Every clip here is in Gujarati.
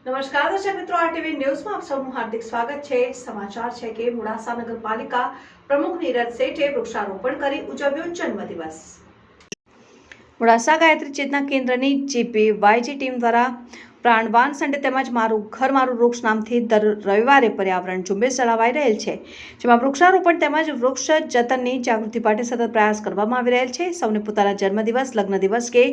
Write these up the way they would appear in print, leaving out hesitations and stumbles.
નમસ્કાર દર્શક મિત્રો, આરટીવી ન્યૂઝમાં આપ સૌનું હાર્દિક સ્વાગત છે। સમાચાર છે કે મોડાસા નગરપાલિકા પ્રમુખ નીરજ શેઠે વૃક્ષારોપણ કરી ઉજવ્યો જન્મદિવસ। મોડાસા ગાયત્રી ચેતના કેન્દ્રની જીપીવાયજી ટીમ દ્વારા પ્રાણવાન સન્ડે તેમજ મારું ઘર મારું વૃક્ષ નામથી દર રવિવારે પર્યાવરણ ઝુંબેશ ચલાવાઈ રહેલ છે, જેમાં વૃક્ષારોપણ તેમજ વૃક્ષ જતનની જાગૃતિ માટે સતત પ્રયાસ કરવામાં આવી રહેલ છે। સૌને પોતાના જન્મદિવસ, લગ્ન દિવસ કે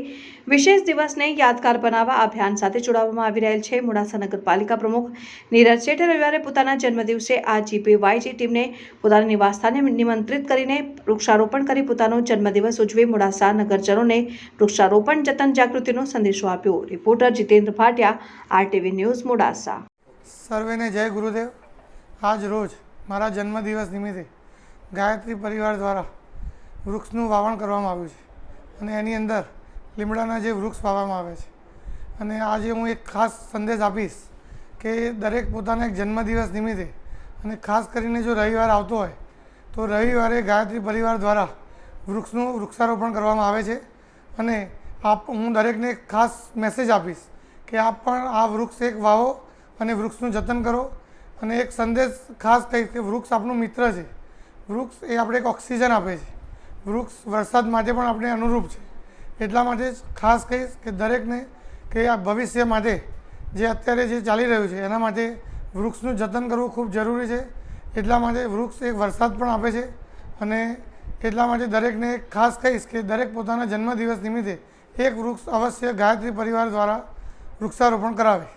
વિશેષ દિવસને યાદગાર બનાવવા આ અભિયાન સાથે જોડાવવામાં આવી રહેલ છે। મોડાસા નગરપાલિકા પ્રમુખ નીરજ શેઠે રવિવારે પોતાના જન્મદિવસે આ જીપીવાયજી ટીમને પોતાના નિવાસસ્થાને નિમંત્રિત કરીને વૃક્ષારોપણ કરી પોતાનો જન્મદિવસ ઉજવી મોડાસા નગરજનોને વૃક્ષારોપણ જતન જાગૃતિનો સંદેશો આપ્યો। Reporter Jitendra Bhatia, RTV news, Modasa. સર્વેને જય ગુરુદેવ। આજ રોજ મારા જન્મદિવસ નિમિત્તે ગાયત્રી પરિવાર દ્વારા વૃક્ષનું વાવણ કરવામાં આવ્યું છે અને એની અંદર લીમડાના જે વૃક્ષ વાવવામાં આવે છે। અને આજે હું એક ખાસ સંદેશ આપીશ કે દરેક પોતાના એક જન્મદિવસ નિમિત્તે અને ખાસ કરીને જો રવિવાર આવતો હોય તો રવિવારે ગાયત્રી પરિવાર દ્વારા વૃક્ષારોપણ કરવામાં આવે છે। અને હું દરેકને એક ખાસ મેસેજ આપીશ કે આપ પણ આ વૃક્ષ એક વાવો અને વૃક્ષનું જતન કરો। અને એક સંદેશ ખાસ કહીશ કે વૃક્ષ આપણું મિત્ર છે। વૃક્ષ એ આપણે એક ઓક્સિજન આપે છે। વૃક્ષ વરસાદ માટે પણ આપણે અનુરૂપ છે। એટલા માટે જ ખાસ કહીશ કે દરેકને કે આ ભવિષ્ય માટે જે અત્યારે જે ચાલી રહ્યું છે એના માટે વૃક્ષનું જતન કરવું ખૂબ જરૂરી છે। એટલા માટે વૃક્ષ એક વરસાદ પણ આપે છે અને એટલા માટે દરેકને ખાસ કહીશ કે દરેક પોતાના જન્મદિવસ નિમિત્તે એક વૃક્ષ અવશ્ય ગાયત્રી પરિવાર દ્વારા વૃક્ષારોપણ કરાવે।